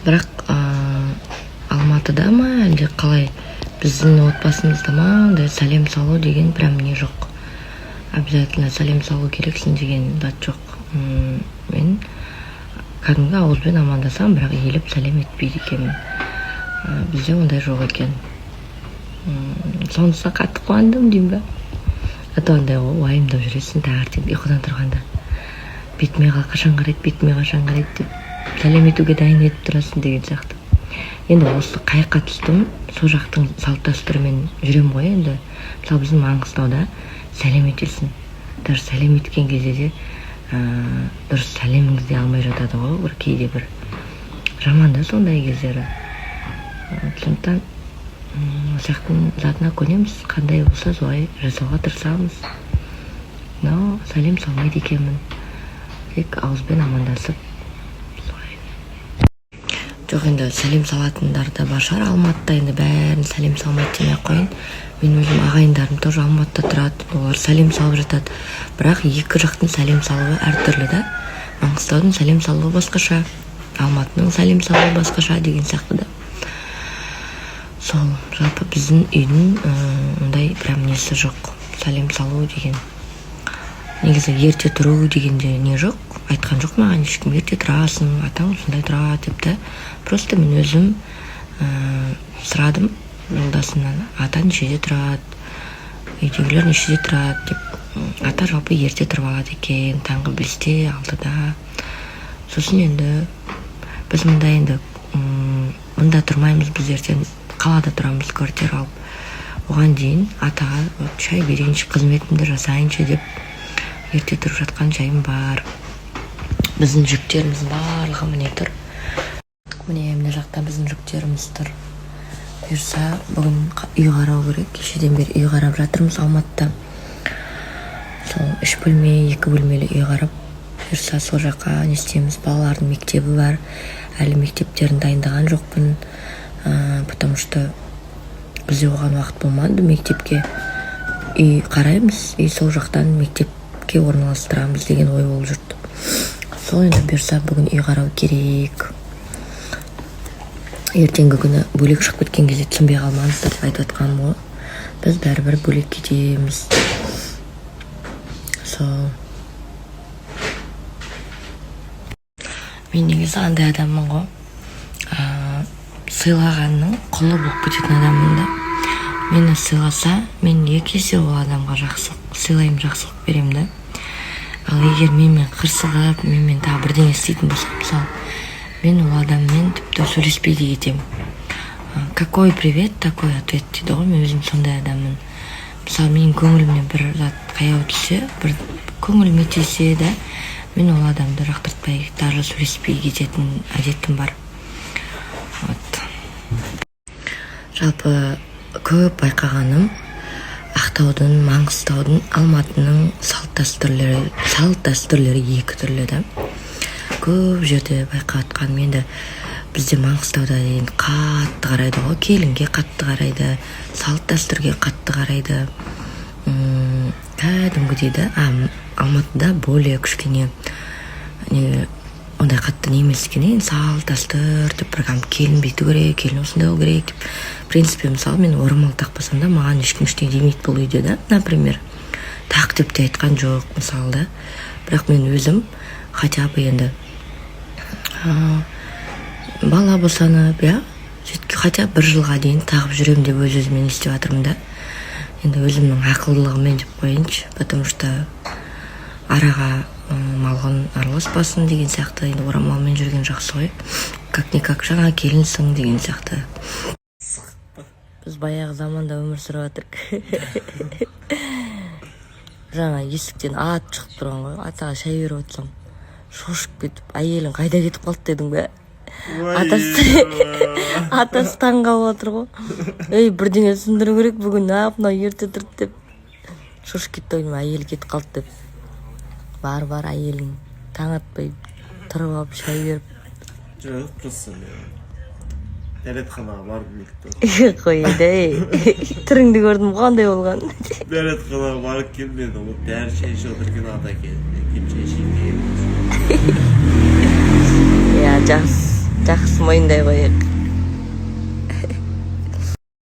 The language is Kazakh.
Бірақ Алматыда ма әлде қалай біздің отбасымызда ма ондай сәлем салу деген прям не жоқ. Обязательно сәлем салу керексің деген зат жоқ. Мен кәдімгі ауызбен амандасам, бірақ иіліп сәлем етпейді екенмін. Бізде ондай жоқ екен. Сонысы қатты қуандым деймін ба? Ата ондай уайымдап жүресің таңертең ұйқыдан тұрғанда. Бетіме қашан қарайды деп сәлем етуге дайын етіп тұрасың деген сияқты. Енді осы қайыққа түстім, сол жақтың салт дәстүрімен жүрем ғой енді. Мысалы біздің Маңғыстауда сәлем етесің. Даже сәлем еткен кезде де дұрыс сәлеміңізде алмай жатады ғой, бір кейде бір жаман да сондай кездері. Сондықтан осяқтың затына көнеміз, қандай болса солай жасауға тырысамыз. Но сәлем салмайды екенмін. Тек ауызбен амандасып солай. Жоқ, енді сәлем салатындар да бар шығар Алматыда, енді бәрін сәлем салмайды демей қойын. Мен өзім ағайындарым тоже Алматыда тұрады, олар сәлем салып жатады. Бірақ екі жақтың сәлем салуы әртүрлі да. Маңғыстаудың сәлем салуы басқаша, Алматының сәлем салуы басқаша деген сияқты да. Сол, жалпы біздің үйдің ондай прям несі жоқ, сәлем салу деген. Негізі ерте тұру дегенде не жоқ, айтқан жоқ маған ешкім, ерте тұрасың, атаң осындай тұрады деп та. Просто мен өзім сұрадым жолдасымнан, ата нешеде тұрады, үйдегілер нешеде тұрады деп. Ата жалпы ерте тұрып алады екен, таңғы 5-те, 6-да. Сосын енді біз мұнда тұрмаймыз, біз ертең қалада тұрамыз, квартира алып. Оған дейін атаға шай берейінші, қызметімді жасайыншы деп ерте тұрып жатқан жайым бар. Біздің жүктеріміз барлығы міне тұр. Міне мына жақта біздің жүктеріміз тұр. Бұйырса бүгін үй қарау керек. Кешеден бері үй қарап жатырмыз Алматыда. Сол 3 бөлме, 2 бөлмелі үй қарап. Бұйырса сол жаққа не істейміз, балалардың мектебі бар. Әлі мектептерін дайындаған жоқпын. Потому что бізде оған уақыт болмады мектепке. Үй қараймыз, и сол жақтан мектепке орналастырамыз деген ой болып жүрді. Сол енді бұйырса бүгін үй қарау керек. Ертеңгі күні бөлек шығып кеткен кезде түсінбей қалмаңыздар деп айтып жатқаным ғой. Біз бәрібір бөлек кетеміз. Сол. Мен негізі андай адаммын ғой. Сыйлағанның құлы болып кететін адаммын да. Мені сыйласа, мен 2 есе ол адамға жақсылық сыйлаймын, жақсылық беремін да. Ал егер менімен қырсығып, менімен тағы бірдеңе істейтін болса, мысалы, мен ол адаммен тіпті сөйлеспейді кетемін. Какой привет, такой ответ дейді ғой, мен өзім сондай адаммын. Мысалы, менің көңілімнен бір зат қаяу түссе, бір көңіліме тисе да, мен ол адамды жақтыртпай, даже сөйлеспей кететін әдетім бар. Жалпы көп байқағаным Ақтаудың, Маңғыстаудың, Алматының салт дәстүрлері екі түрлі да. Көп жерде байқатқан менде бізде Маңғыстауда дейін қатты қарайды ғой, келінге қатты қарайды, салт дәстүрге қатты қарайды. Кәдімгі дейді, Алматыда более кішкене ондай қатты немес екен, салт дәстүр деп бір келін бүйту керек, келін осындай болу керек деп. В принципе, мысалы, мен орамал тақпасам да, маған ешкім ештеңе демейді бұл үйде да, например. Тақ деп те айтқан жоқ, мысалы да. Бірақ мен өзім хотя бы енді бала босанып, хотя бір жылға дейін тағып жүрем деп өз-өзімен істеп жатырмын да. Енді өзімнің ақылдылығымен деп қойыншы, потому что араға малғын араласпасын деген сияқты, енді орамалмен жүрген жақсы ғой. Как-никак жаңа келінсің деген сияқты. Біз баяғы заманда өмір сүріп жатырмық. Жаңа есіктен ат шығып тұрған ғой, атаға шай беріп отырсам, шошып кетіп, әйелің қайда кетіп қалды дедің бе? Атасы таңғалып отыр ғой. Бірдеңе түсіндіру керек, бүгін мынау ерте тұрды деп. Шошып кетті ойым, әйелі кетіп қалды деп. Бар әйелің таң атпай тұрып алып шай беріп. Жоқ, просто дәретханаға барып келді. Қойды, түріңді көрдім, қандай болған? Дәретханаға барып келмеді, ол дәрі шай ішіп отырған ата келді. Кеп шай ішейін деген. Жақсы. жақсы мойындай қояйық.